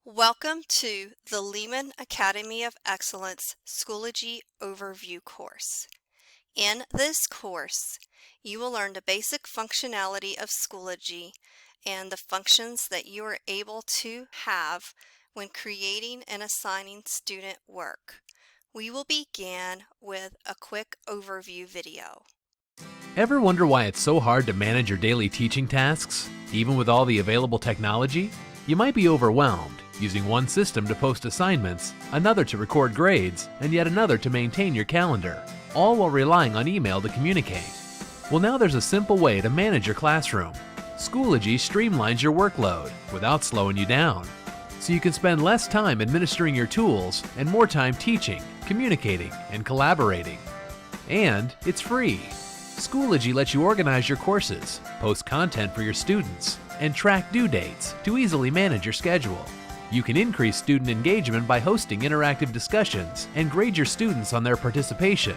Welcome to the Leman Academy of Excellence Schoology Overview course. In this course, you will learn the basic functionality of Schoology and the functions that you are able to have when creating and assigning student work. We will begin with a quick overview video. Ever wonder why it's so hard to manage your daily teaching tasks, even with all the available technology? You might be overwhelmed, using one system to post assignments, another to record grades, and yet another to maintain your calendar, all while relying on email to communicate. Well, now there's a simple way to manage your classroom. Schoology streamlines your workload without slowing you down, so you can spend less time administering your tools and more time teaching, communicating, and collaborating. And it's free. Schoology lets you organize your courses, post content for your students, and track due dates to easily manage your schedule. You can increase student engagement by hosting interactive discussions and grade your students on their participation.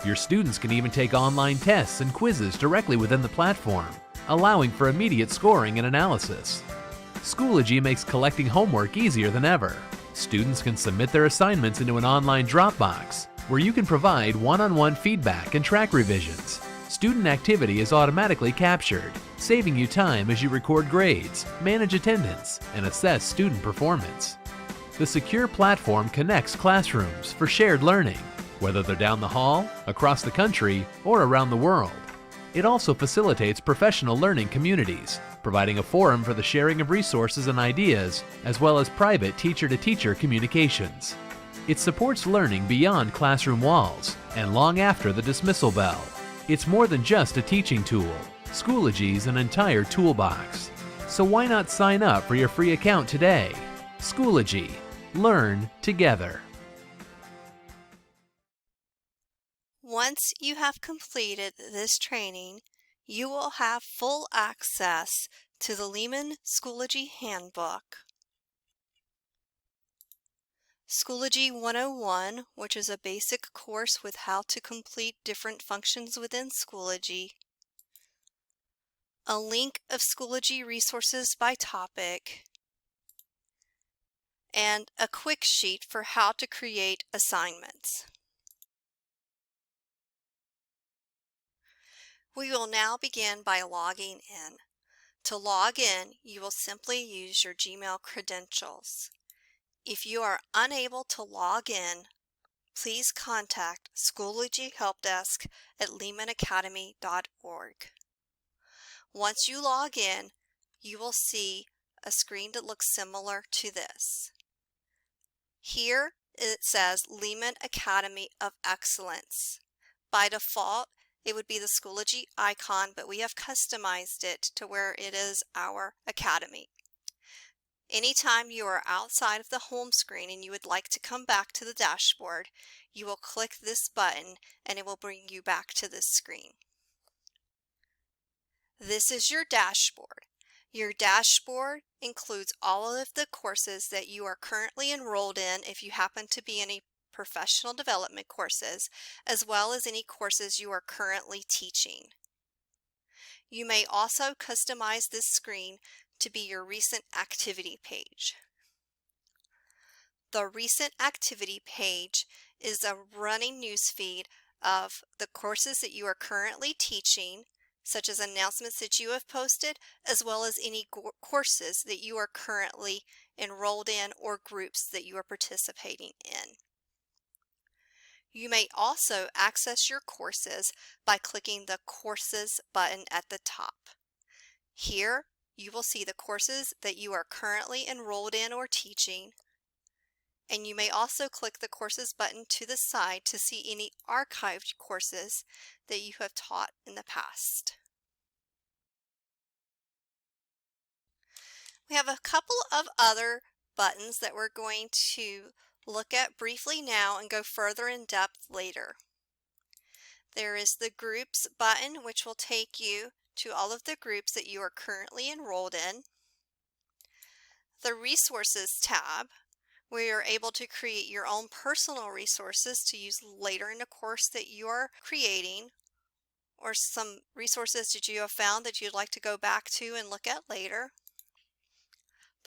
Your students can even take online tests and quizzes directly within the platform, allowing for immediate scoring and analysis. Schoology makes collecting homework easier than ever. Students can submit their assignments into an online Dropbox, where you can provide one-on-one feedback and track revisions. Student activity is automatically captured, saving you time as you record grades, manage attendance, and assess student performance. The secure platform connects classrooms for shared learning, whether they're down the hall, across the country, or around the world. It also facilitates professional learning communities, providing a forum for the sharing of resources and ideas, as well as private teacher-to-teacher communications. It supports learning beyond classroom walls and long after the dismissal bell. It's more than just a teaching tool. Schoology's an entire toolbox. So why not sign up for your free account today? Schoology. Learn together. Once you have completed this training, you will have full access to the Leman Schoology Handbook, Schoology 101, which is a basic course with how to complete different functions within Schoology, a link of Schoology resources by topic, and a quick sheet for how to create assignments. We will now begin by logging in. To log in, you will simply use your Gmail credentials. If you are unable to log in, please contact Schoology Help Desk at lemanacademy.org. Once you log in, you will see a screen that looks similar to this. Here it says Leman Academy of Excellence. By default, it would be the Schoology icon, but we have customized it to where it is our academy. Anytime you are outside of the home screen and you would like to come back to the dashboard, you will click this button and it will bring you back to this screen. This is your dashboard. Your dashboard includes all of the courses that you are currently enrolled in if you happen to be in any professional development courses, as well as any courses you are currently teaching. You may also customize this screen to be your recent activity page. The recent activity page is a running newsfeed of the courses that you are currently teaching, such as announcements that you have posted, as well as any courses that you are currently enrolled in or groups that you are participating in. You may also access your courses by clicking the Courses button at the top. Here, you will see the courses that you are currently enrolled in or teaching, and you may also click the Courses button to the side to see any archived courses that you have taught in the past. We have a couple of other buttons that we're going to look at briefly now and go further in depth later. There is the Groups button, which will take you to all of the groups that you are currently enrolled in. The Resources tab, where you're able to create your own personal resources to use later in a course that you are creating, or some resources that you have found that you'd like to go back to and look at later.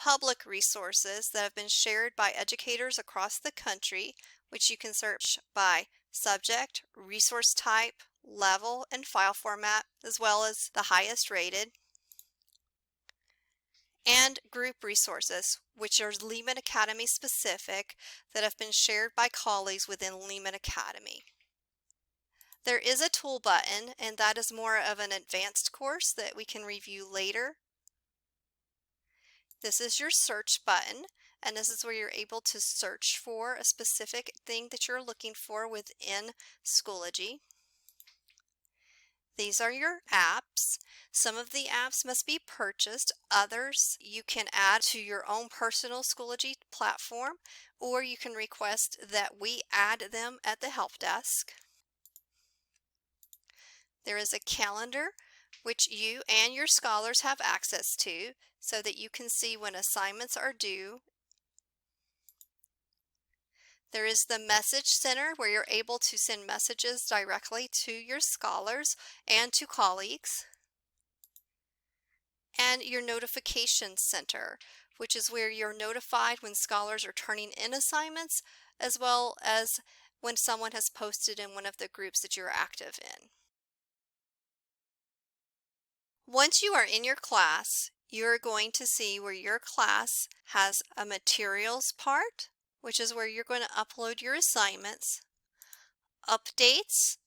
public resources that have been shared by educators across the country, which you can search by subject, resource type, level, and file format, as well as the highest rated. And group resources, which are Leman Academy specific, that have been shared by colleagues within Leman Academy. There is a tool button, and that is more of an advanced course that we can review later. This is your search button, and this is where you're able to search for a specific thing that you're looking for within Schoology. These are your apps. Some of the apps must be purchased. Others you can add to your own personal Schoology platform, or you can request that we add them at the help desk. There is a calendar which you and your scholars have access to so that you can see when assignments are due. There is the message center where you're able to send messages directly to your scholars and to colleagues. And your notification center, which is where you're notified when scholars are turning in assignments, as well as when someone has posted in one of the groups that you're active in. Once you are in your class, you're going to see where your class has a materials part, which is where you're going to upload your assignments, updates,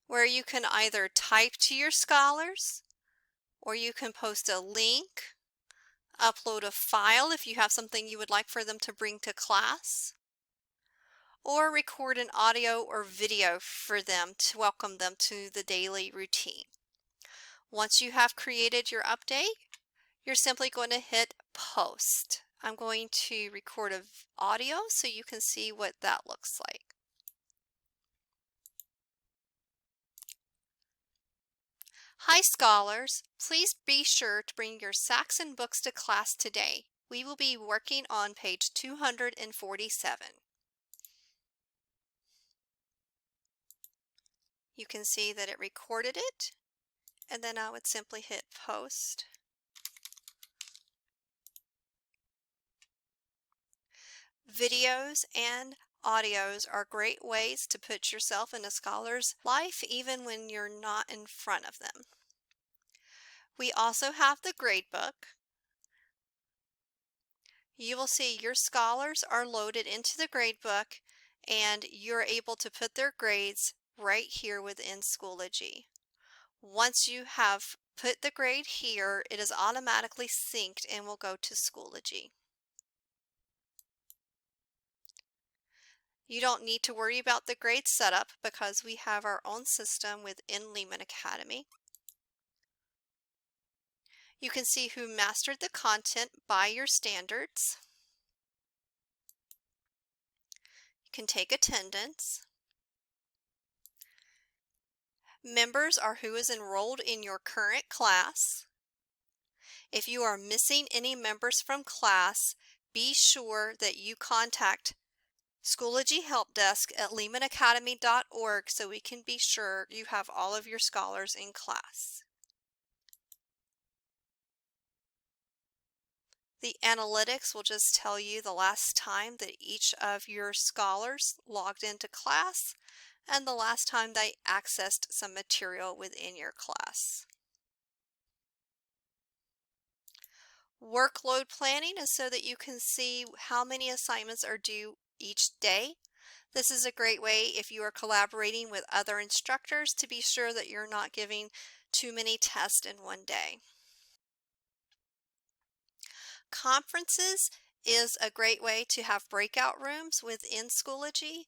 where you can either type to your scholars, or you can post a link, upload a file if you have something you would like for them to bring to class, or record an audio or video for them to welcome them to the daily routine. Once you have created your update, you're simply going to hit post. I'm going to record an audio so you can see what that looks like. Hi scholars, please be sure to bring your Saxon books to class today. We will be working on page 247. You can see that it recorded it, and then I would simply hit post. Videos and audios are great ways to put yourself in a scholar's life even when you're not in front of them. We also have the gradebook. You will see your scholars are loaded into the gradebook, and you're able to put their grades right here within Schoology. Once you have put the grade here, it is automatically synced and will go to Schoology. You don't need to worry about the grade setup because we have our own system within Leman Academy. You can see who mastered the content by your standards. You can take attendance. Members are who is enrolled in your current class. If you are missing any members from class, be sure that you contact Schoology Help Desk at lemanacademy.org so we can be sure you have all of your scholars in class. The analytics will just tell you the last time that each of your scholars logged into class and the last time they accessed some material within your class. Workload planning is so that you can see how many assignments are due each day. This is a great way if you are collaborating with other instructors to be sure that you're not giving too many tests in one day. Conferences is a great way to have breakout rooms within Schoology.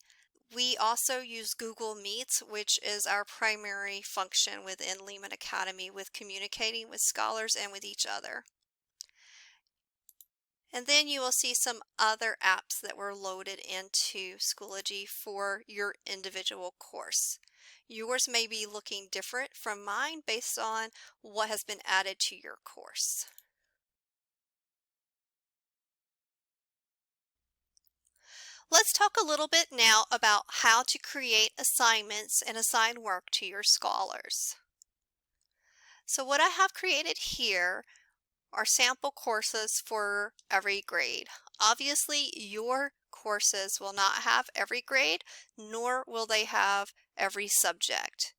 We also use Google Meets, which is our primary function within Leman Academy with communicating with scholars and with each other. And then you will see some other apps that were loaded into Schoology for your individual course. Yours may be looking different from mine based on what has been added to your course. Let's talk a little bit now about how to create assignments and assign work to your scholars. So what I have created here are sample courses for every grade. Obviously, your courses will not have every grade, nor will they have every subject.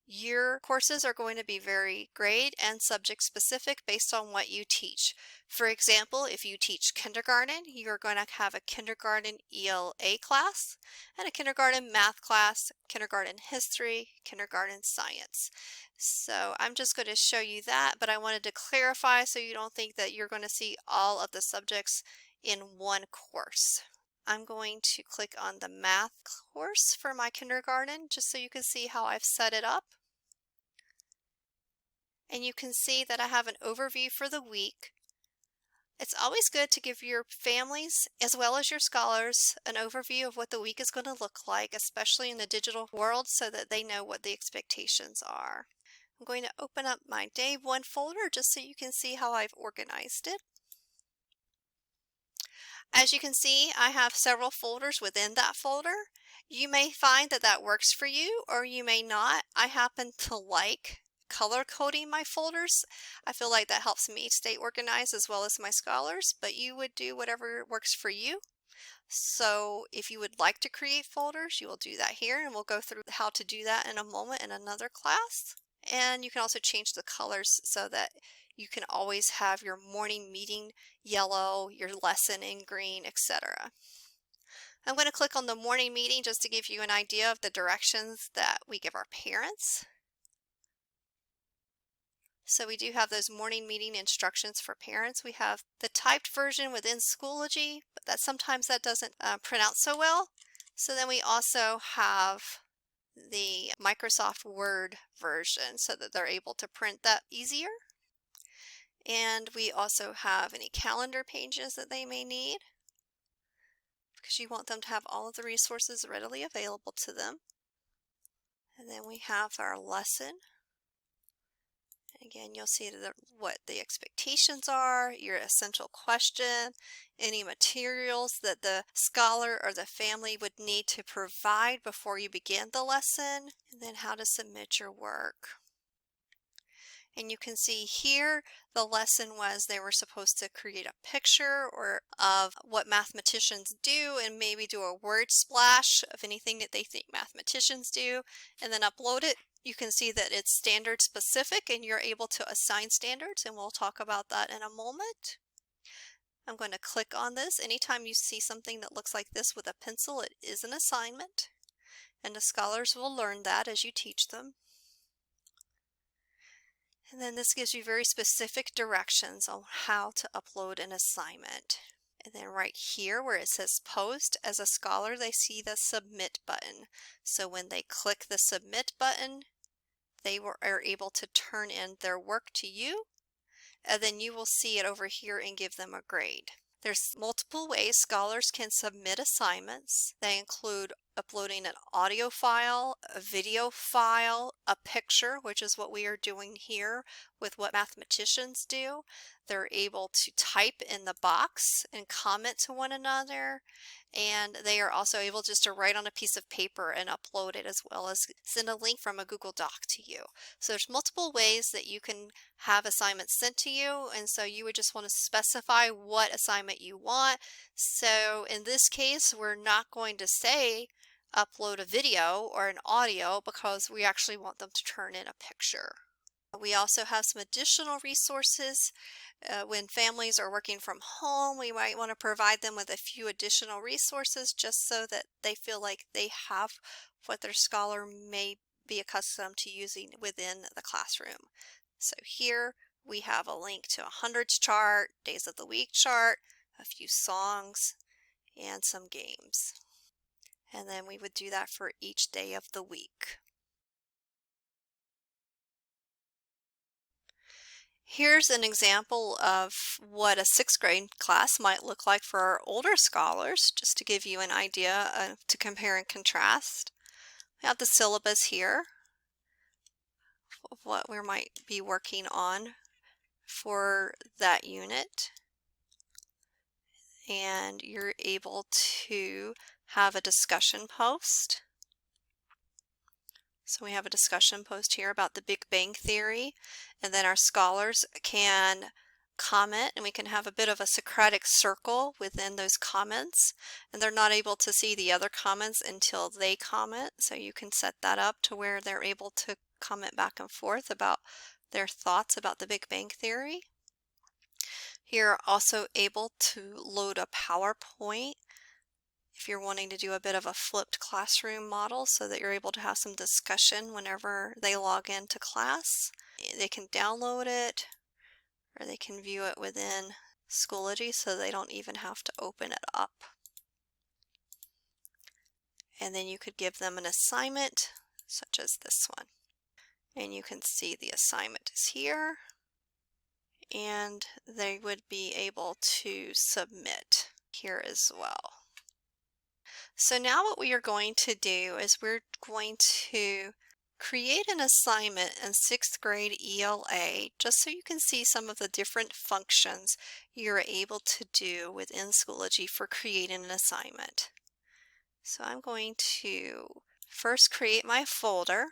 Your courses are going to be very grade and subject specific based on what you teach. For example, if you teach kindergarten, you're going to have a kindergarten ELA class and a kindergarten math class, kindergarten history, kindergarten science. So I'm just going to show you that, but I wanted to clarify so you don't think that you're going to see all of the subjects in one course. I'm going to click on the math course for my kindergarten just so you can see how I've set it up. And you can see that I have an overview for the week. It's always good to give your families as well as your scholars an overview of what the week is going to look like, especially in the digital world, so that they know what the expectations are. I'm going to open up my Day 1 folder just so you can see how I've organized it. As you can see, I have several folders within that folder. You may find that that works for you, or you may not. I happen to like color coding my folders. I feel like that helps me stay organized as well as my scholars, but you would do whatever works for you. So if you would like to create folders, you will do that here, and we'll go through how to do that in a moment in another class. And you can also change the colors so that you can always have your morning meeting yellow, your lesson in green, etc. I'm going to click on the morning meeting just to give you an idea of the directions that we give our parents. So we do have those morning meeting instructions for parents. We have the typed version within Schoology, but sometimes that doesn't print out so well. So then we also have the Microsoft Word version so that they're able to print that easier. And we also have any calendar pages that they may need, because you want them to have all of the resources readily available to them. And then we have our lesson. Again, you'll see what the expectations are, your essential question, any materials that the scholar or the family would need to provide before you begin the lesson, and then how to submit your work. And you can see here the lesson was they were supposed to create a picture of what mathematicians do and maybe do a word splash of anything that they think mathematicians do and then upload it. You can see that it's standard specific and you're able to assign standards, and we'll talk about that in a moment. I'm going to click on this. Anytime you see something that looks like this with a pencil, it is an assignment, and the scholars will learn that as you teach them. And then this gives you very specific directions on how to upload an assignment. And then right here where it says post, as a scholar they see the submit button. So when they click the submit button, they are able to turn in their work to you, and then you will see it over here and give them a grade. There's multiple ways scholars can submit assignments. They include uploading an audio file, a video file, a picture, which is what we are doing here with what mathematicians do. They're able to type in the box and comment to one another, and they are also able just to write on a piece of paper and upload it, as well as send a link from a Google Doc to you. So there's multiple ways that you can have assignments sent to you, and so you would just want to specify what assignment you want. So in this case, we're not going to say upload a video or an audio because we actually want them to turn in a picture. We also have some additional resources. When families are working from home, we might want to provide them with a few additional resources just so that they feel like they have what their scholar may be accustomed to using within the classroom. So here we have a link to a hundreds chart, days of the week chart, a few songs, and some games. And then we would do that for each day of the week. Here's an example of what a 6th grade class might look like for our older scholars, just to give you an idea to compare and contrast. We have the syllabus here of what we might be working on for that unit. And you're able to have a discussion post. So we have a discussion post here about the Big Bang Theory, and then our scholars can comment, and we can have a bit of a Socratic circle within those comments, and they're not able to see the other comments until they comment. So you can set that up to where they're able to comment back and forth about their thoughts about the Big Bang Theory. You're also able to load a PowerPoint if you're wanting to do a bit of a flipped classroom model so that you're able to have some discussion whenever they log into class. They can download it or they can view it within Schoology so they don't even have to open it up. And then you could give them an assignment such as this one. And you can see the assignment is here, and they would be able to submit here as well. So now what we are going to do is we're going to create an assignment in 6th grade ELA just so you can see some of the different functions you're able to do within Schoology for creating an assignment. So I'm going to first create my folder.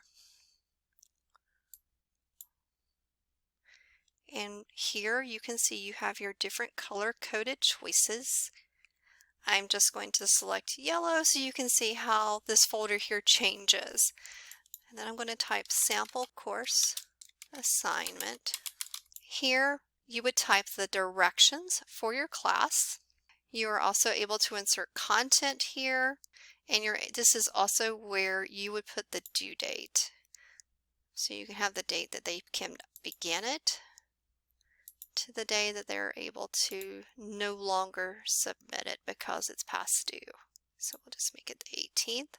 And here you can see you have your different color-coded choices. I'm just going to select yellow so you can see how this folder here changes. And then I'm going to type sample course assignment. Here you would type the directions for your class. You are also able to insert content here, and this is also where you would put the due date. So you can have the date that they can begin it to the day that they're able to no longer submit it because it's past due. So we'll just make it the 18th.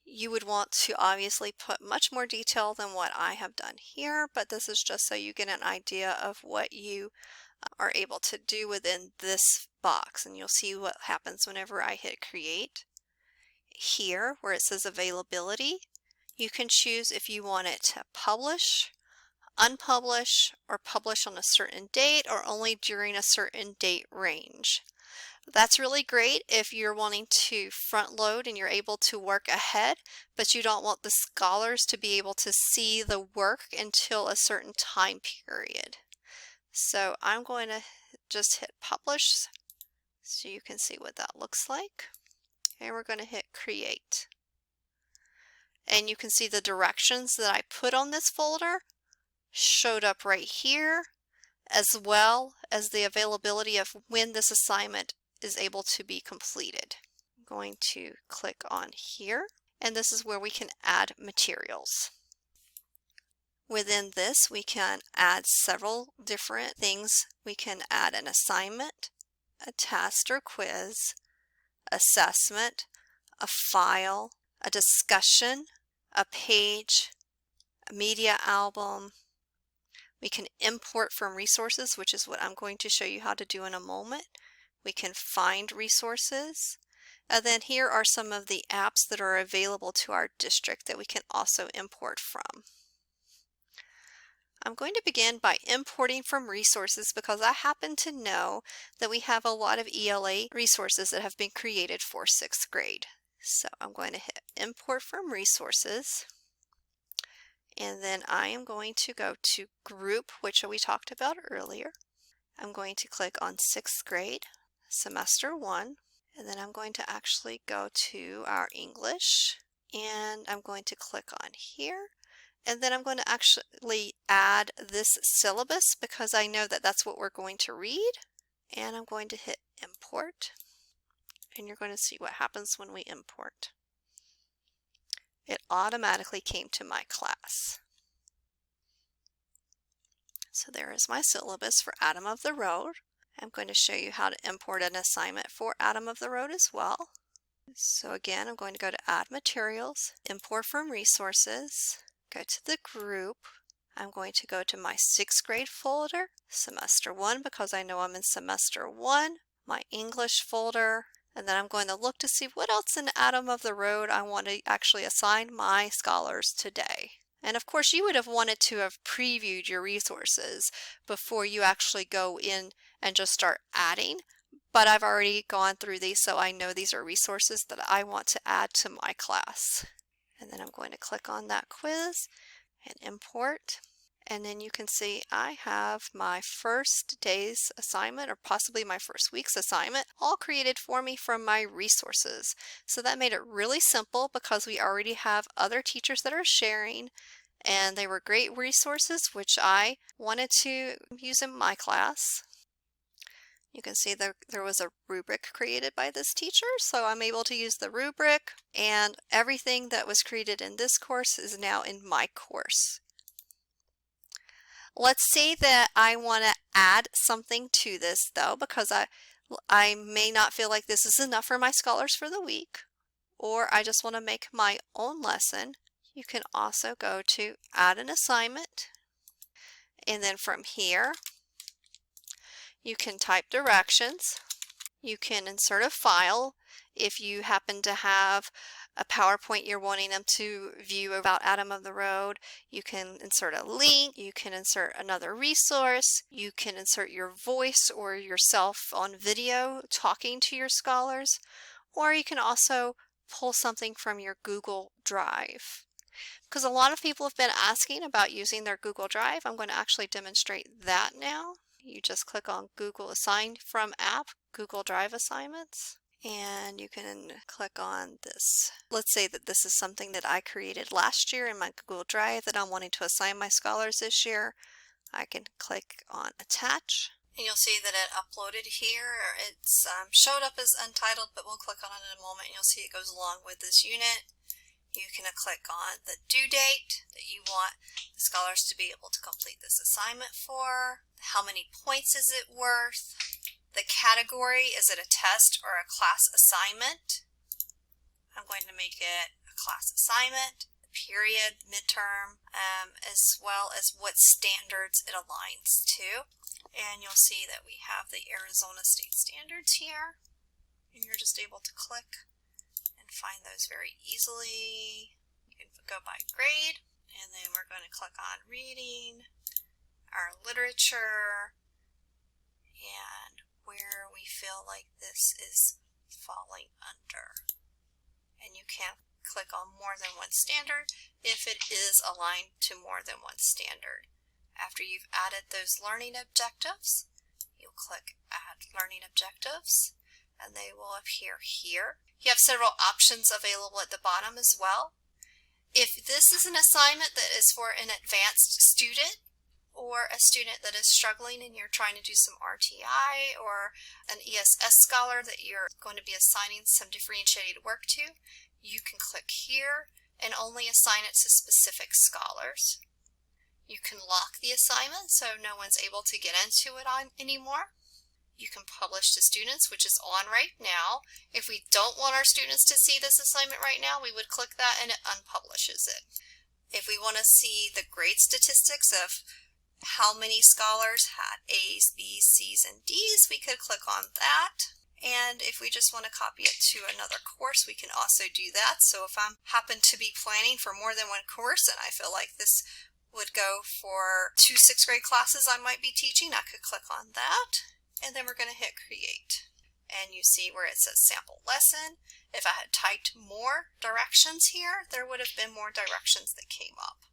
You would want to obviously put much more detail than what I have done here, but this is just so you get an idea of what you are able to do within this box, and you'll see what happens whenever I hit create. Here where it says availability, you can choose if you want it to publish, unpublish, or publish on a certain date or only during a certain date range. That's really great if you're wanting to front load and you're able to work ahead, but you don't want the scholars to be able to see the work until a certain time period. So I'm going to just hit publish so you can see what that looks like. And we're going to hit create. And you can see the directions that I put on this folder showed up right here, as well as the availability of when this assignment is able to be completed. I'm going to click on here, and this is where we can add materials. Within this, we can add several different things. We can add an assignment, a test or quiz, assessment, a file, a discussion, a page, a media album. We can import from resources, which is what I'm going to show you how to do in a moment. We can find resources. And then here are some of the apps that are available to our district that we can also import from. I'm going to begin by importing from resources because I happen to know that we have a lot of ELA resources that have been created for 6th grade. So I'm going to hit import from resources, and then I am going to go to group, which we talked about earlier. I'm going to click on 6th grade, semester 1, and then I'm going to actually go to our English, and I'm going to click on here. And then I'm going to actually add this syllabus because I know that that's what we're going to read. And I'm going to hit import. And you're going to see what happens when we import. It automatically came to my class. So there is my syllabus for Atom of the Road. I'm going to show you how to import an assignment for Atom of the Road as well. So again, I'm going to go to Add Materials, Import from Resources, go to the group. I'm going to go to my 6th grade folder, semester 1, because I know I'm in semester 1, my English folder, and then I'm going to look to see what else in Atom of the Road I want to actually assign my scholars today. And of course you would have wanted to have previewed your resources before you actually go in and just start adding, but I've already gone through these, so I know these are resources that I want to add to my class. And then I'm going to click on that quiz and import. And then you can see I have my first day's assignment, or possibly my first week's assignment, all created for me from my resources. So that made it really simple because we already have other teachers that are sharing, and they were great resources which I wanted to use in my class. You can see there was a rubric created by this teacher, so I'm able to use the rubric, and everything that was created in this course is now in my course. Let's say that I want to add something to this though, because I may not feel like this is enough for my scholars for the week, or I just want to make my own lesson. You can also go to add an assignment, and then from here you can type directions. You can insert a file if you happen to have a PowerPoint you're wanting them to view about Adam of the Road. You can insert a link, you can insert another resource, you can insert your voice or yourself on video talking to your scholars, or you can also pull something from your Google Drive. Because a lot of people have been asking about using their Google Drive, I'm going to actually demonstrate that now. You just click on Google Assign From App, Google Drive Assignments, and you can click on this. Let's say that this is something that I created last year in my Google Drive that I'm wanting to assign my scholars this year. I can click on Attach, and you'll see that it uploaded here. It's showed up as untitled, but we'll click on it in a moment and you'll see it goes along with this unit. You can click on the due date that you want the scholars to be able to complete this assignment for. How many points is it worth? The category, is it a test or a class assignment? I'm going to make it a class assignment. The period, midterm, as well as what standards it aligns to. And you'll see that we have the Arizona State Standards here. And you're just able to click and find those very easily. You can go by grade, and then we're going to click on reading, our literature, and where we feel like this is falling under. And you can click on more than one standard if it is aligned to more than one standard. After you've added those learning objectives, you'll click Add Learning Objectives, and they will appear here. You have several options available at the bottom as well. If this is an assignment that is for an advanced student or a student that is struggling and you're trying to do some RTI, or an ESS scholar that you're going to be assigning some differentiated work to, you can click here and only assign it to specific scholars. You can lock the assignment so no one's able to get into it anymore. You can publish to students, which is on right now. If we don't want our students to see this assignment right now, we would click that and it unpublishes it. If we want to see the grade statistics of how many scholars had A's, B's, C's, and D's, we could click on that. And if we just want to copy it to another course, we can also do that. So if I happen to be planning for more than one course and I feel like this would go for 2 6th grade classes I might be teaching, I could click on that. And then we're going to hit create. And you see where it says sample lesson. If I had typed more directions here, there would have been more directions that came up.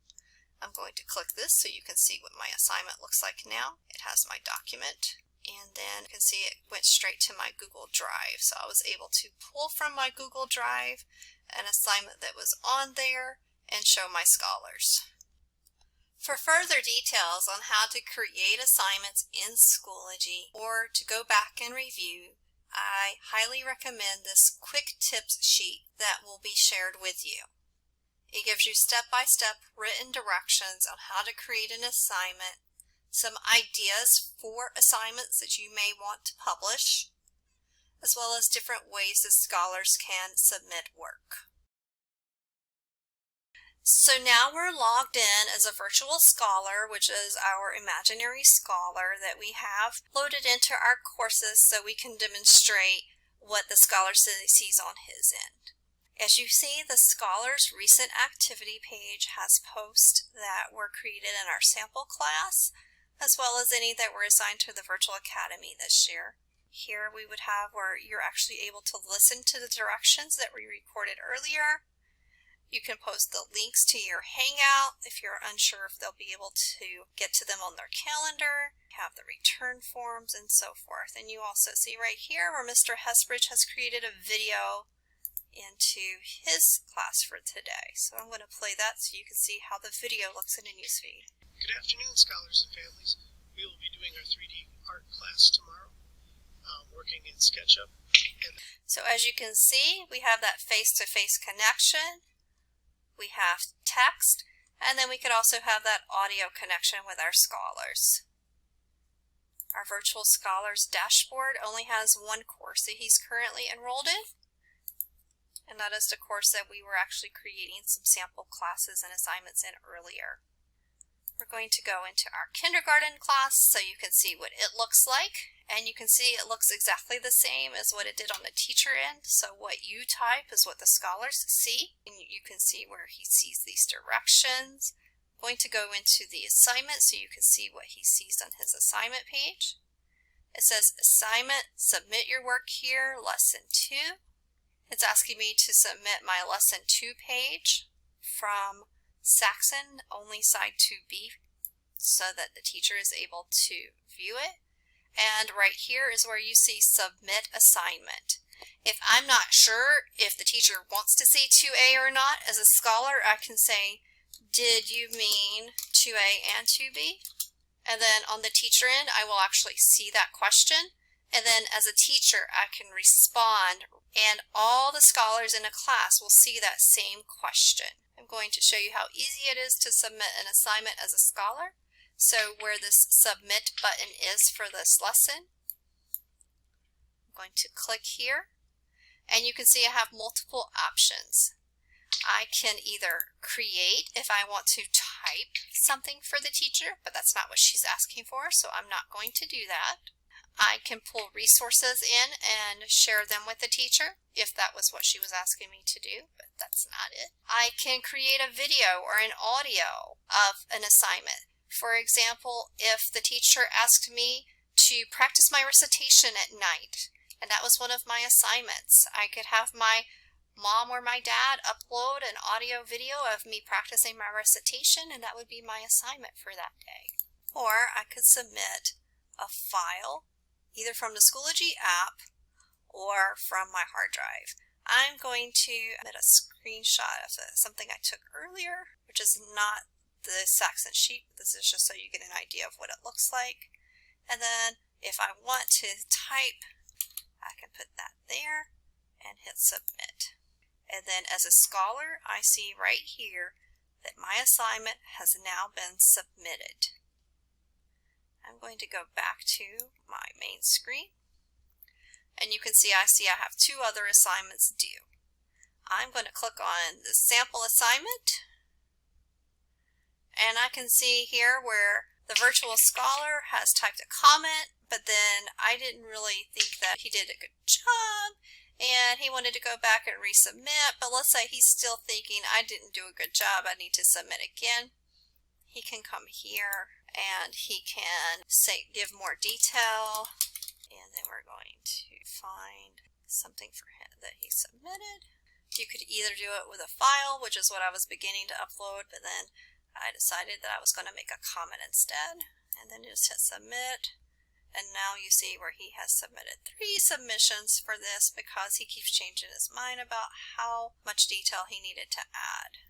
I'm going to click this so you can see what my assignment looks like now. It has my document, and then you can see it went straight to my Google Drive. So I was able to pull from my Google Drive an assignment that was on there and show my scholars. For further details on how to create assignments in Schoology or to go back and review, I highly recommend this quick tips sheet that will be shared with you. It gives you step-by-step written directions on how to create an assignment, some ideas for assignments that you may want to publish, as well as different ways that scholars can submit work. So now we're logged in as a virtual scholar, which is our imaginary scholar that we have loaded into our courses so we can demonstrate what the scholar sees on his end. As you see, the scholar's recent activity page has posts that were created in our sample class, as well as any that were assigned to the Virtual Academy this year. Here we would have where you're actually able to listen to the directions that we recorded earlier. You can post the links to your Hangout if you're unsure if they'll be able to get to them on their calendar, have the return forms, and so forth. And you also see right here where Mr. Hesbridge has created a video into his class for today. So I'm going to play that so you can see how the video looks in a newsfeed. Good afternoon, scholars and families. We will be doing our 3D art class tomorrow, working in SketchUp. So as you can see, we have that face-to-face connection. We have text, and then we could also have that audio connection with our scholars. Our Virtual Scholars dashboard only has one course that he's currently enrolled in, and that is the course that we were actually creating some sample classes and assignments in earlier. We're going to go into our kindergarten class so you can see what it looks like, and you can see it looks exactly the same as what it did on the teacher end. So what you type is what the scholars see, and you can see where he sees these directions. I'm going to go into the assignment so you can see what he sees on his assignment page. It says assignment, submit your work here, lesson 2. It's asking me to submit my lesson 2 page from Saxon, only side 2B, so that the teacher is able to view it. And right here is where you see submit assignment. If I'm not sure if the teacher wants to see 2A or not, as a scholar I can say, did you mean 2A and 2B? And then on the teacher end I will actually see that question, and then as a teacher I can respond, and all the scholars in a class will see that same question. I'm going to show you how easy it is to submit an assignment as a scholar. So where this submit button is for this lesson, I'm going to click here, and you can see I have multiple options. I can either create if I want to type something for the teacher, but that's not what she's asking for, so I'm not going to do that. I can pull resources in and share them with the teacher if that was what she was asking me to do, but that's not it. I can create a video or an audio of an assignment. For example, if the teacher asked me to practice my recitation at night, and that was one of my assignments, I could have my mom or my dad upload an audio video of me practicing my recitation, and that would be my assignment for that day. Or I could submit a file either from the Schoology app or from my hard drive. I'm going to submit a screenshot of something I took earlier, which is not the Saxon sheet. This is just so you get an idea of what it looks like. And then if I want to type, I can put that there and hit submit. And then as a scholar, I see right here that my assignment has now been submitted. I'm going to go back to my main screen, and you can see I have 2 other assignments due. I'm going to click on the sample assignment, and I can see here where the virtual scholar has typed a comment, but then I didn't really think that he did a good job, and he wanted to go back and resubmit, but let's say he's still thinking I didn't do a good job, I need to submit again. He can come here and he can say give more detail, and then we're going to find something for him that he submitted. You could either do it with a file, which is what I was beginning to upload, but then I decided that I was going to make a comment instead, and then just hit submit. And now you see where he has submitted 3 submissions for this because he keeps changing his mind about how much detail he needed to add.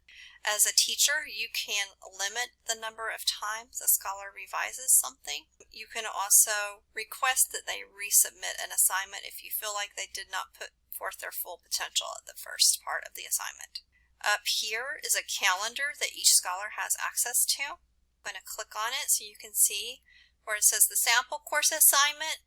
As a teacher, you can limit the number of times a scholar revises something. You can also request that they resubmit an assignment if you feel like they did not put forth their full potential at the first part of the assignment. Up here is a calendar that each scholar has access to. I'm going to click on it so you can see where it says the sample course assignment.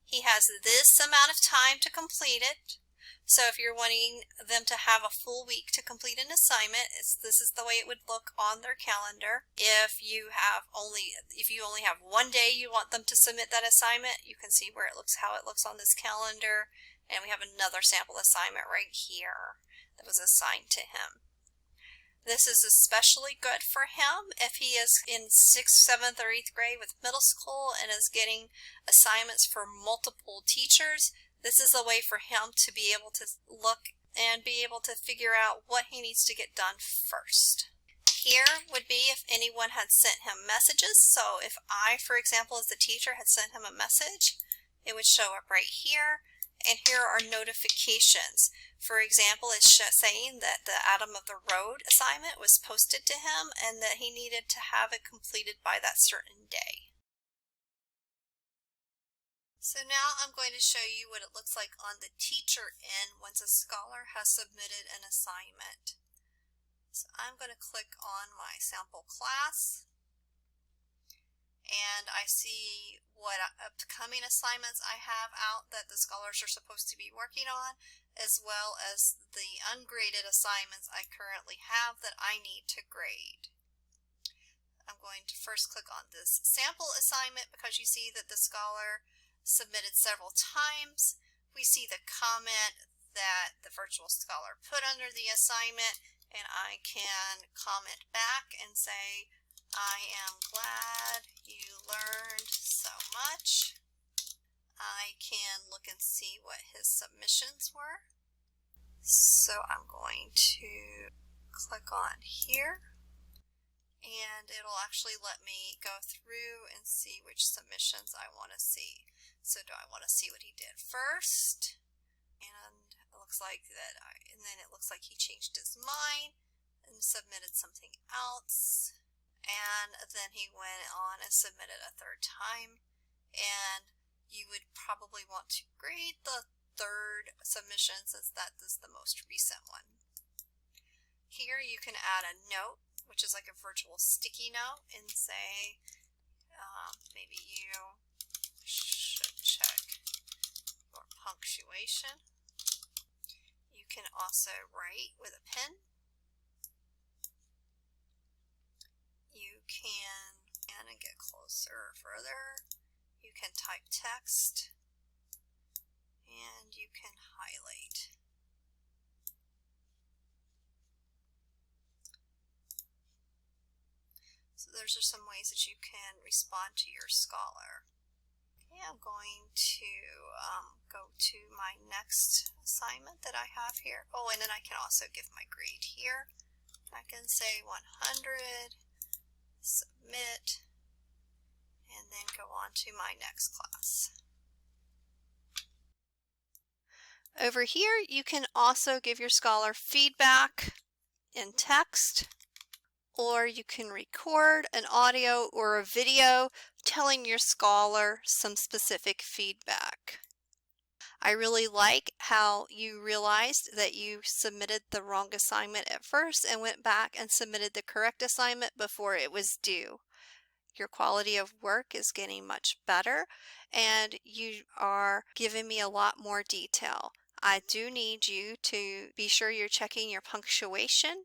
He has this amount of time to complete it. So if you're wanting them to have a full week to complete an assignment, this is the way it would look on their calendar. If you only have 1 day you want them to submit that assignment, you can see where how it looks on this calendar. And we have another sample assignment right here that was assigned to him. This is especially good for him if he is in 6th, 7th, or 8th grade with middle school and is getting assignments for multiple teachers. This is a way for him to be able to look and be able to figure out what he needs to get done first. Here would be if anyone had sent him messages. So if I, for example, as the teacher had sent him a message, it would show up right here. And here are notifications. For example, it's saying that the Atom of the Road assignment was posted to him and that he needed to have it completed by that certain day. So now I'm going to show you what it looks like on the teacher end once a scholar has submitted an assignment. So I'm going to click on my sample class, and I see what upcoming assignments I have out that the scholars are supposed to be working on, as well as the ungraded assignments I currently have that I need to grade. I'm going to first click on this sample assignment because you see that the scholar submitted several times. We see the comment that the virtual scholar put under the assignment, and I can comment back and say, I am glad you learned so much. I can look and see what his submissions were. So I'm going to click on here, and it'll actually let me go through and see which submissions I want to see. So do I want to see what he did first? And it looks like that, and then it looks like he changed his mind and submitted something else. And then he went on and submitted a third time. And you would probably want to grade the third submission since that is the most recent one. Here you can add a note, which is like a virtual sticky note, and say, maybe you should check your punctuation. You can also write with a pen. You can and get closer or further. You can type text, and you can highlight. So those are some ways that you can respond to your scholar. Okay, I'm going to go to my next assignment that I have here. Oh, and then I can also give my grade here. I can say 100, submit, and then go on to my next class. Over here, you can also give your scholar feedback in text, or you can record an audio or a video telling your scholar some specific feedback. I really like how you realized that you submitted the wrong assignment at first and went back and submitted the correct assignment before it was due. Your quality of work is getting much better, and you are giving me a lot more detail. I do need you to be sure you're checking your punctuation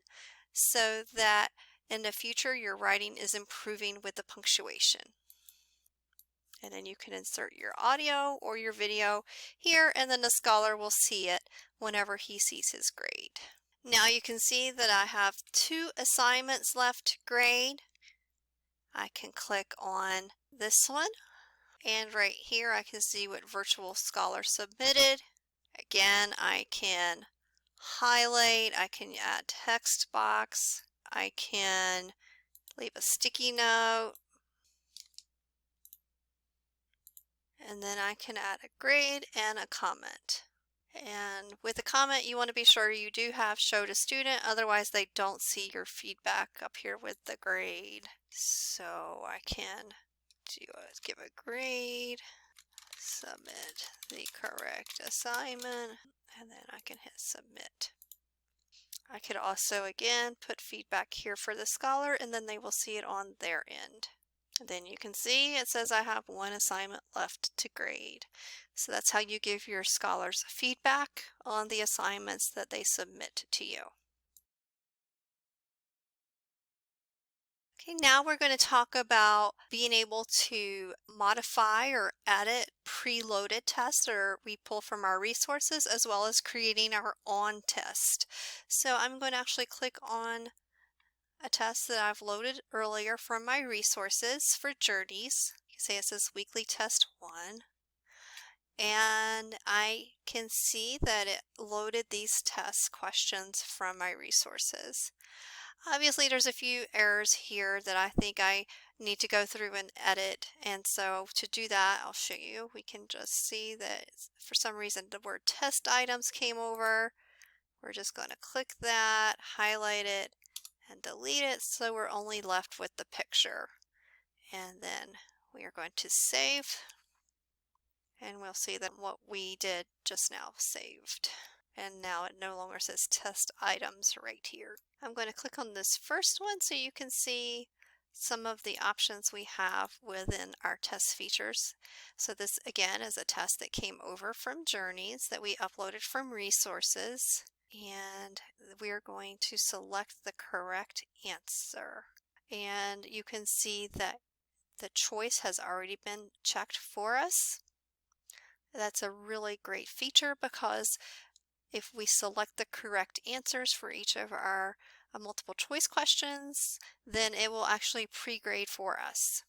so that in the future your writing is improving with the punctuation. And then you can insert your audio or your video here, and then the scholar will see it whenever he sees his grade. Now you can see that I have 2 assignments left to grade. I can click on this one, and right here I can see what virtual scholar submitted. Again, I can highlight, I can add text box, I can leave a sticky note, and then I can add a grade and a comment. And with a comment, you want to be sure you do have show to student, otherwise they don't see your feedback up here with the grade. So I can give a grade, submit the correct assignment, and then I can hit submit. I could also again put feedback here for the scholar, and then they will see it on their end. And then you can see it says I have 1 assignment left to grade. So that's how you give your scholars feedback on the assignments that they submit to you. Okay, now we're going to talk about being able to modify or edit preloaded tests that we pull from our resources, as well as creating our own test. So I'm going to actually click on a test that I've loaded earlier from my resources for journeys. You can say it says weekly test 1. and I can see that it loaded these test questions from my resources. Obviously, there's a few errors here that I think I need to go through and edit, and so to do that, I'll show you. We can just see that for some reason the word test items came over. We're just going to click that, highlight it, and delete it, so we're only left with the picture. And then we are going to save, and we'll see that what we did just now saved. And now it no longer says test items right here. I'm going to click on this first one so you can see some of the options we have within our test features. So this again is a test that came over from Journeys that we uploaded from resources, and we are going to select the correct answer. And you can see that the choice has already been checked for us. That's a really great feature because if we select the correct answers for each of our multiple choice questions, then it will actually pre-grade for us.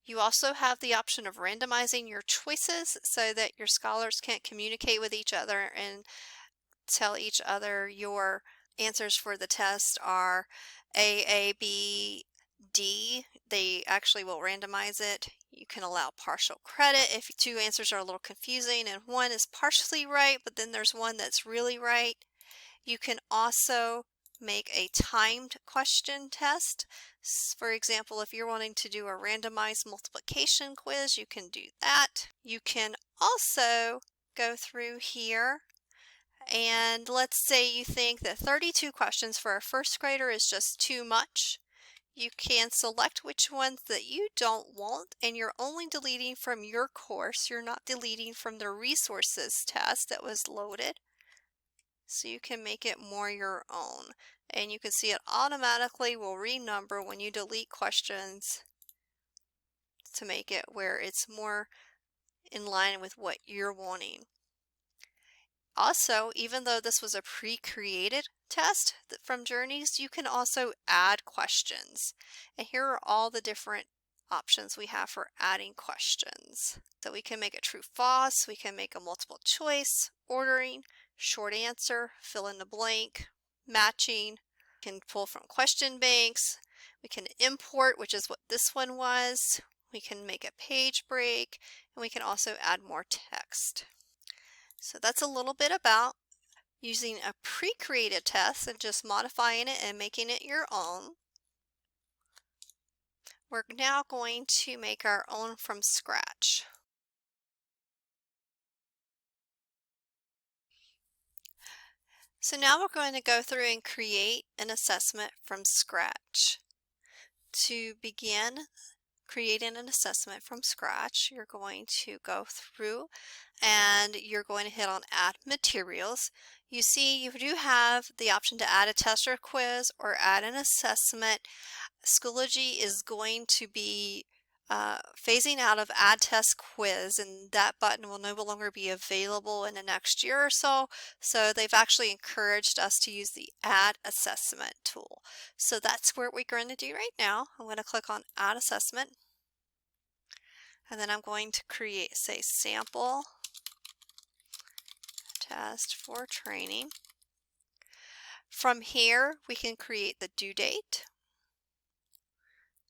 You also have the option of randomizing your choices so that your scholars can't communicate with each other and tell each other your answers for the test are A, B, D. They actually will randomize it. You can allow partial credit if two answers are a little confusing and one is partially right, but then there's one that's really right. You can also make a timed question test. For example, if you're wanting to do a randomized multiplication quiz, you can do that. You can also go through here, and let's say you think that 32 questions for a first grader is just too much. You can select which ones that you don't want, and you're only deleting from your course. You're not deleting from the resources test that was loaded. So you can make it more your own. And you can see it automatically will renumber when you delete questions to make it where it's more in line with what you're wanting. Also, even though this was a pre-created test from Journeys, you can also add questions. And here are all the different options we have for adding questions. So we can make a true false, we can make a multiple choice, ordering, short answer, fill in the blank, matching, we can pull from question banks, we can import, which is what this one was, we can make a page break, and we can also add more text. So that's a little bit about using a pre-created test and just modifying it and making it your own. We're now going to make our own from scratch. So now we're going to go through and create an assessment from scratch. To begin creating an assessment from scratch, you're going to go through and you're going to hit on add materials. You see you do have the option to add a test or quiz or add an assessment. Schoology is going to be phasing out of add test quiz, and that button will no longer be available in the next year or so. So they've actually encouraged us to use the add assessment tool. So that's what we're going to do right now. I'm going to click on add assessment, and then I'm going to create, say, sample test for training. From here, we can create the due date.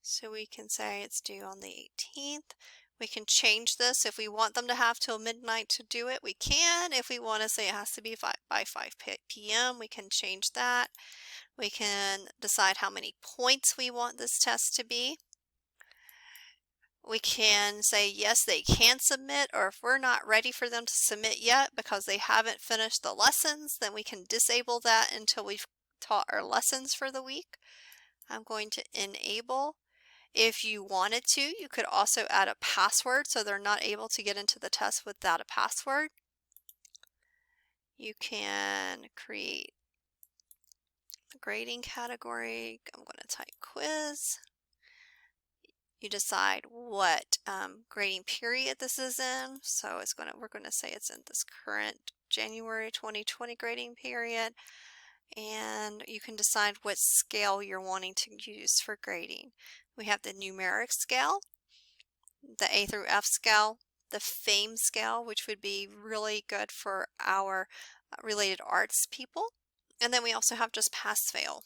So we can say it's due on the 18th. We can change this. If we want them to have till midnight to do it, we can. If we want to say it has to be by 5 p.m., we can change that. We can decide how many points we want this test to be. We can say yes, they can submit, or if we're not ready for them to submit yet because they haven't finished the lessons, then we can disable that until we've taught our lessons for the week. I'm going to enable. If you wanted to, you could also add a password so they're not able to get into the test without a password. You can create a grading category. I'm going to type quiz. You decide what grading period this is in. So we're going to say it's in this current January 2020 grading period. And you can decide what scale you're wanting to use for grading. We have the numeric scale, the A through F scale, the FAME scale, which would be really good for our related arts people. And then we also have just pass-fail.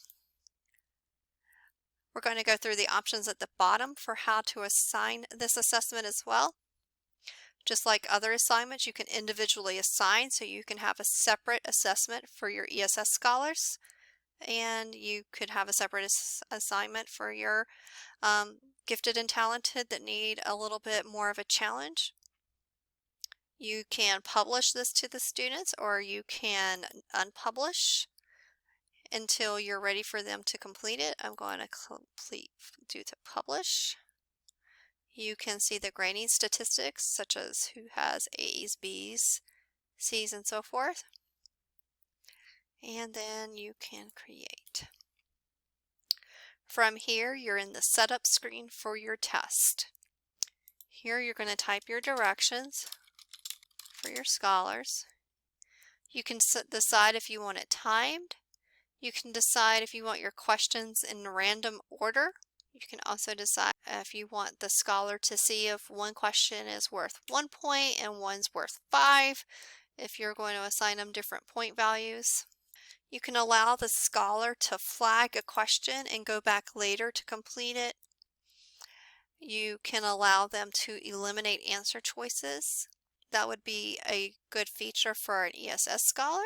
We're going to go through the options at the bottom for how to assign this assessment as well. Just like other assignments, you can individually assign, so you can have a separate assessment for your ESS scholars, and you could have a separate assignment for your gifted and talented that need a little bit more of a challenge. You can publish this to the students, or you can unpublish until you're ready for them to complete it. I'm going to do to publish. You can see the grading statistics, such as who has A's, B's, C's, and so forth. And then you can create. From here, you're in the setup screen for your test. Here you're going to type your directions for your scholars. You can decide if you want it timed. You can decide if you want your questions in random order. You can also decide if you want the scholar to see if one question is worth 1 point and one's worth 5, if you're going to assign them different point values. You can allow the scholar to flag a question and go back later to complete it. You can allow them to eliminate answer choices. That would be a good feature for an ESS scholar.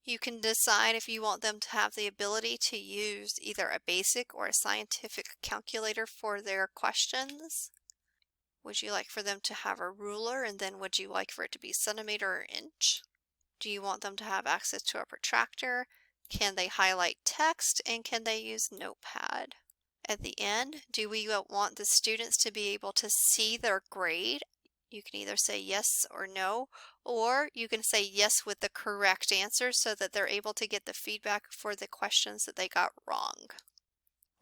You can decide if you want them to have the ability to use either a basic or a scientific calculator for their questions. Would you like for them to have a ruler, and then would you like for it to be centimeter or inch? Do you want them to have access to a protractor? Can they highlight text, and can they use Notepad? At the end, do we want the students to be able to see their grade? You can either say yes or no, or you can say yes with the correct answer so that they're able to get the feedback for the questions that they got wrong.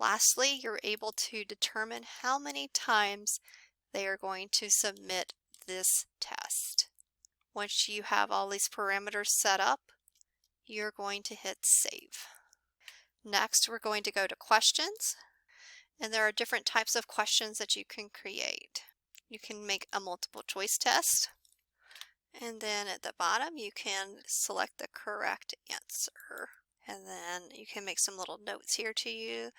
Lastly, you're able to determine how many times they are going to submit this test. Once you have all these parameters set up, you're going to hit save. Next, we're going to go to questions, and there are different types of questions that you can create. You can make a multiple choice test, and then at the bottom you can select the correct answer, and then you can make some little notes here to you,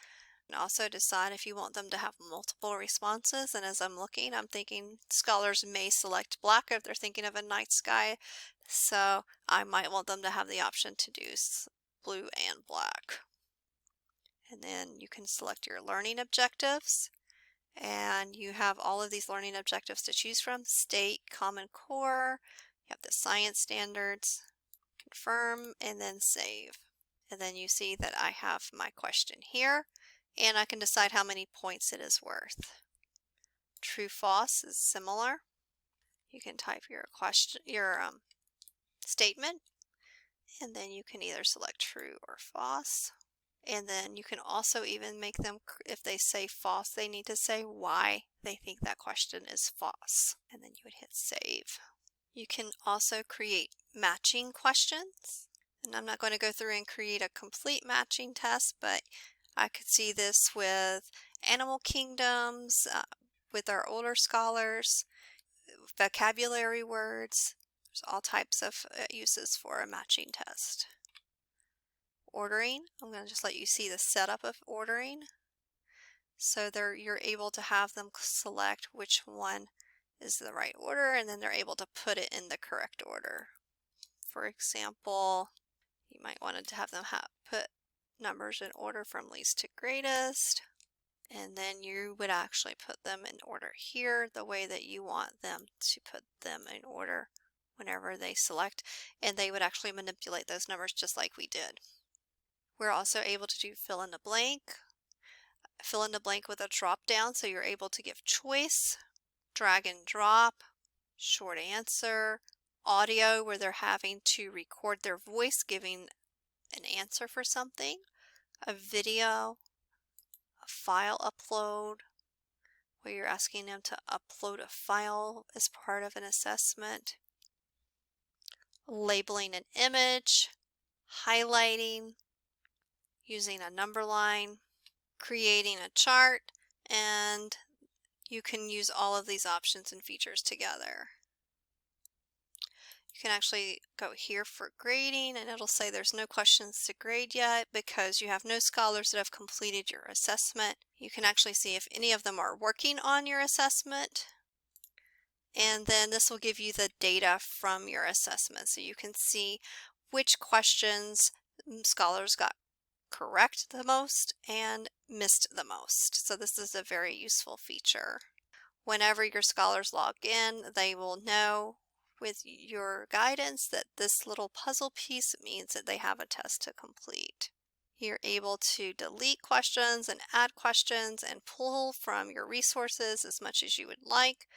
and also decide if you want them to have multiple responses. And as I'm looking, I'm thinking scholars may select black if they're thinking of a night sky, so I might want them to have the option to do blue and black. And then you can select your learning objectives, and you have all of these learning objectives to choose from: state, common core, you have the science standards, confirm, and then save. And then you see that I have my question here, and I can decide how many points it is worth. True, false is similar. You can type your question, your statement, and then you can either select true or false. And then you can also even make them, if they say false, they need to say why they think that question is false. And then you would hit save. You can also create matching questions. And I'm not going to go through and create a complete matching test, but I could see this with animal kingdoms, with our older scholars, vocabulary words. There's all types of uses for a matching test. Ordering, I'm going to just let you see the setup of ordering. So you're able to have them select which one is the right order, and then they're able to put it in the correct order. For example, you might want to have them put numbers in order from least to greatest, and then you would actually put them in order here the way that you want them to put them in order whenever they select, and they would actually manipulate those numbers just like we did. We're also able to do fill in the blank with a drop down, so you're able to give choice, drag and drop, short answer, audio where they're having to record their voice giving an answer for something, a video, a file upload where you're asking them to upload a file as part of an assessment, labeling an image, highlighting, using a number line, creating a chart, and you can use all of these options and features together. You can actually go here for grading, and it'll say there's no questions to grade yet because you have no scholars that have completed your assessment. You can actually see if any of them are working on your assessment. And then this will give you the data from your assessment, so you can see which questions scholars got correct the most and missed the most. So this is a very useful feature. Whenever your scholars log in, they will know with your guidance that this little puzzle piece means that they have a test to complete. You're able to delete questions and add questions and pull from your resources as much as you would like.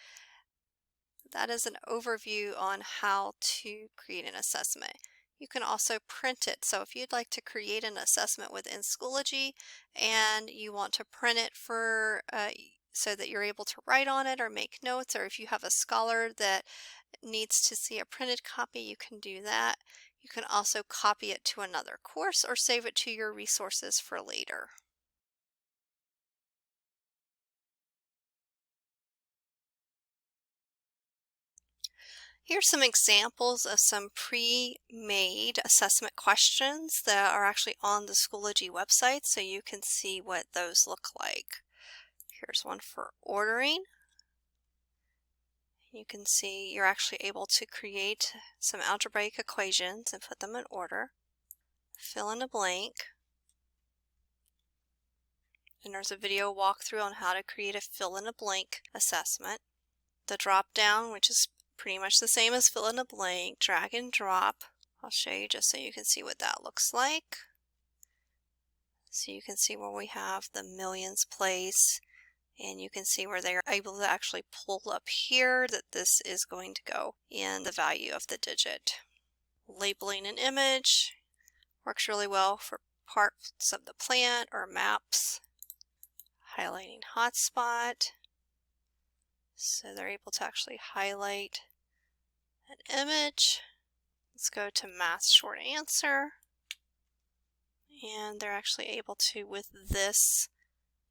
That is an overview on how to create an assessment. You can also print it. So if you'd like to create an assessment within Schoology and you want to print it for so that you're able to write on it or make notes, or if you have a scholar that needs to see a printed copy, you can do that. You can also copy it to another course or save it to your resources for later. Here's some examples of some pre-made assessment questions that are actually on the Schoology website, so you can see what those look like. Here's one for ordering. You can see you're actually able to create some algebraic equations and put them in order. Fill in a blank. And there's a video walkthrough on how to create a fill in a blank assessment. The drop down, which is pretty much the same as fill in a blank, drag and drop. I'll show you just so you can see what that looks like. So you can see where we have the millions place, and you can see where they are able to actually pull up here that this is going to go in the value of the digit. Labeling an image works really well for parts of the plant or maps. Highlighting hotspot. So they're able to actually highlight an image. Let's go to math short answer. And they're actually able to, with this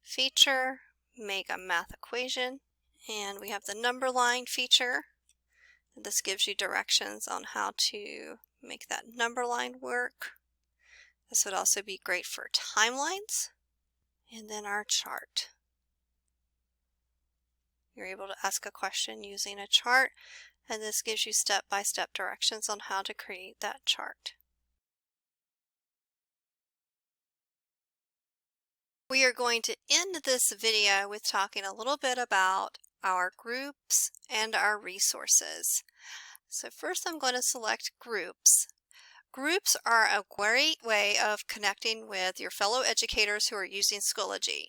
feature, make a math equation. And we have the number line feature. This gives you directions on how to make that number line work. This would also be great for timelines. And then our chart. You're able to ask a question using a chart, and this gives you step-by-step directions on how to create that chart. We are going to end this video with talking a little bit about our groups and our resources. So first I'm going to select groups. Groups are a great way of connecting with your fellow educators who are using Schoology.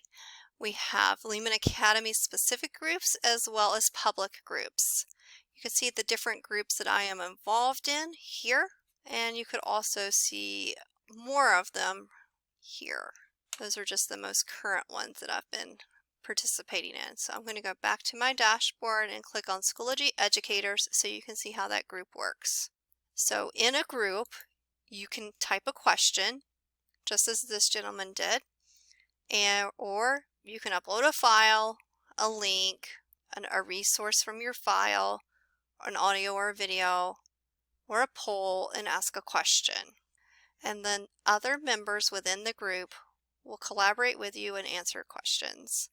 We have Leman Academy specific groups as well as public groups. You can see the different groups that I am involved in here, and you could also see more of them here. Those are just the most current ones that I've been participating in. So I'm going to go back to my dashboard and click on Schoology Educators so you can see how that group works. So in a group, you can type a question, just as this gentleman did, or you can upload a file, a link, a resource from your file, an audio or a video, or a poll, and ask a question. And then other members within the group will collaborate with you and answer questions.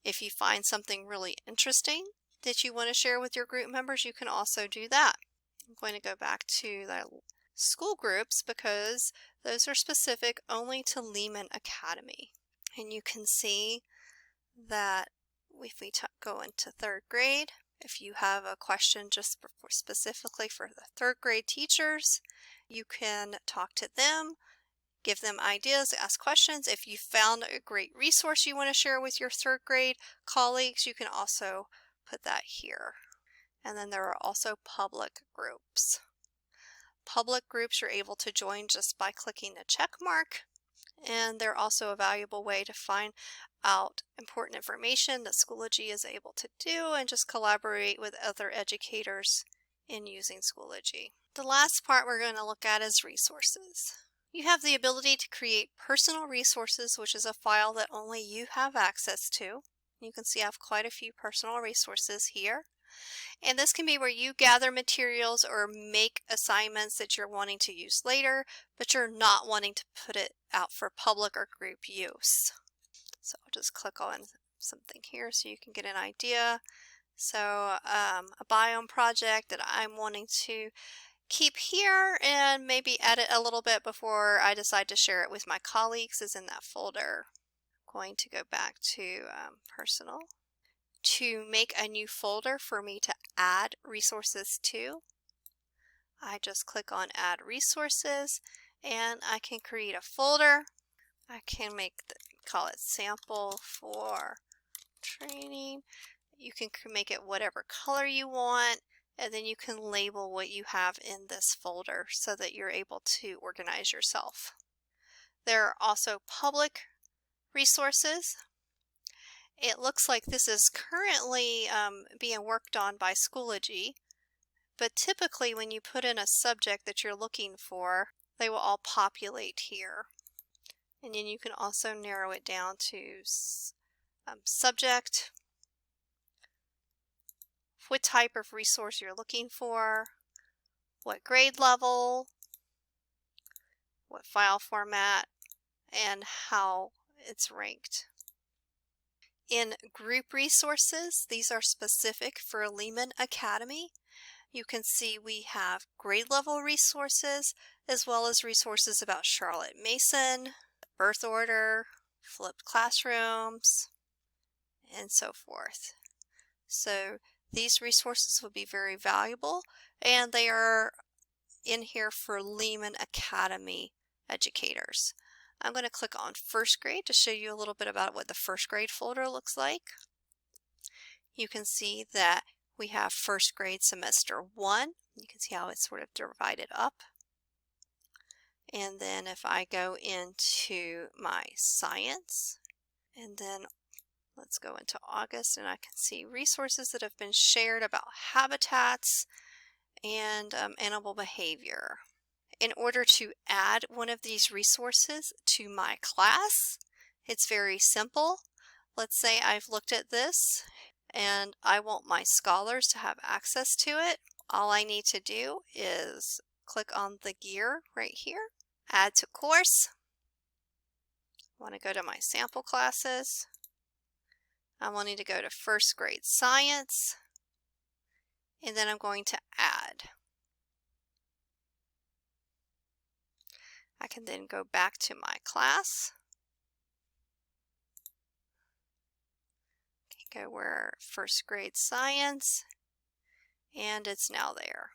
If you find something really interesting that you want to share with your group members, you can also do that. I'm going to go back to the school groups because those are specific only to Leman Academy. And you can see that if we go into third grade, if you have a question just specifically for the third grade teachers, you can talk to them, give them ideas, ask questions. If you found a great resource you want to share with your third grade colleagues, you can also put that here. And then there are also public groups. Public groups you're able to join just by clicking the check mark, and they're also a valuable way to find out important information that Schoology is able to do and just collaborate with other educators in using Schoology. The last part we're going to look at is resources. You have the ability to create personal resources, which is a file that only you have access to. You can see I have quite a few personal resources here. And this can be where you gather materials or make assignments that you're wanting to use later, but you're not wanting to put it out for public or group use. So I'll just click on something here so you can get an idea. So a biome project that I'm wanting to keep here and maybe edit a little bit before I decide to share it with my colleagues is in that folder. I'm going to go back to personal. To make a new folder for me to add resources to, I just click on add resources and I can create a folder. I can call it sample for training. You can make it whatever color you want, and then you can label what you have in this folder so that you're able to organize yourself. There are also public resources. It looks like this is currently being worked on by Schoology, but typically when you put in a subject that you're looking for, they will all populate here. And then you can also narrow it down to subject, what type of resource you're looking for, what grade level, what file format, and how it's ranked. In group resources, these are specific for Leman Academy. You can see we have grade level resources as well as resources about Charlotte Mason, birth order, flipped classrooms, and so forth. So these resources will be very valuable, and they are in here for Leman Academy educators. I'm going to click on first grade to show you a little bit about what the first grade folder looks like. You can see that we have first grade semester 1. You can see how it's sort of divided up. And then if I go into my science, and then let's go into August, and I can see resources that have been shared about habitats and animal behavior. In order to add one of these resources to my class, it's very simple. Let's say I've looked at this and I want my scholars to have access to it. All I need to do is click on the gear right here, add to course. I want to go to my sample classes. I'm wanting to go to first grade science, and then I'm going to add. I can then go back to my class, go where first grade science, and it's now there.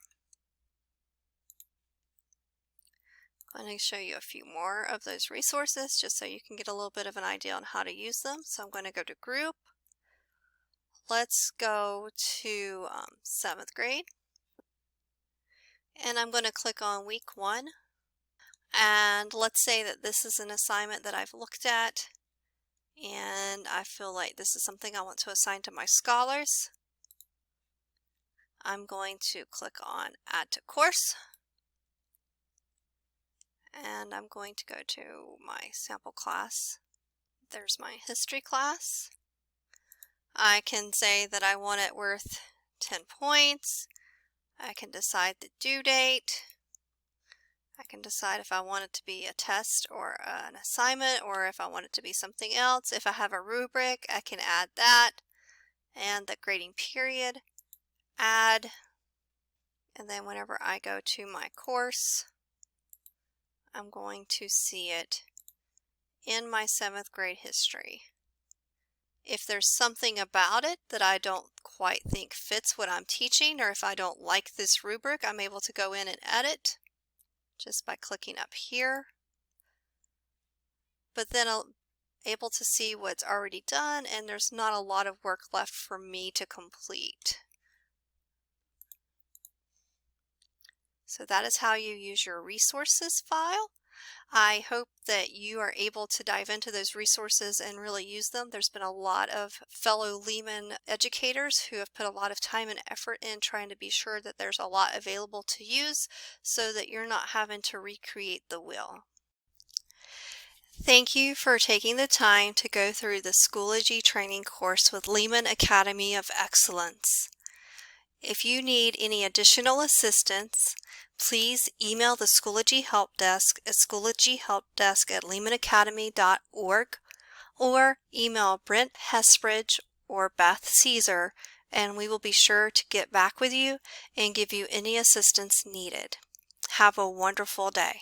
I'm going to show you a few more of those resources just so you can get a little bit of an idea on how to use them. So I'm going to go to group. Let's go to 7th grade, and I'm going to click on week 1. And let's say that this is an assignment that I've looked at and I feel like this is something I want to assign to my scholars. I'm going to click on add to course, and I'm going to go to my sample class. There's my history class. I can say that I want it worth 10 points. I can decide the due date. I can decide if I want it to be a test or an assignment, or if I want it to be something else. If I have a rubric, I can add that. And the grading period, add. And then whenever I go to my course, I'm going to see it in my 7th grade history. If there's something about it that I don't quite think fits what I'm teaching, or if I don't like this rubric, I'm able to go in and edit just by clicking up here. But then I'm able to see what's already done, and there's not a lot of work left for me to complete. So that is how you use your resources file. I hope that you are able to dive into those resources and really use them. There's been a lot of fellow Leman educators who have put a lot of time and effort in trying to be sure that there's a lot available to use so that you're not having to recreate the wheel. Thank you for taking the time to go through the Schoology training course with Leman Academy of Excellence. If you need any additional assistance, please email the Schoology Help Desk at schoologyhelpdesk@lemanacademy.org or email Brent Hesbridge or Beth Caesar, and we will be sure to get back with you and give you any assistance needed. Have a wonderful day.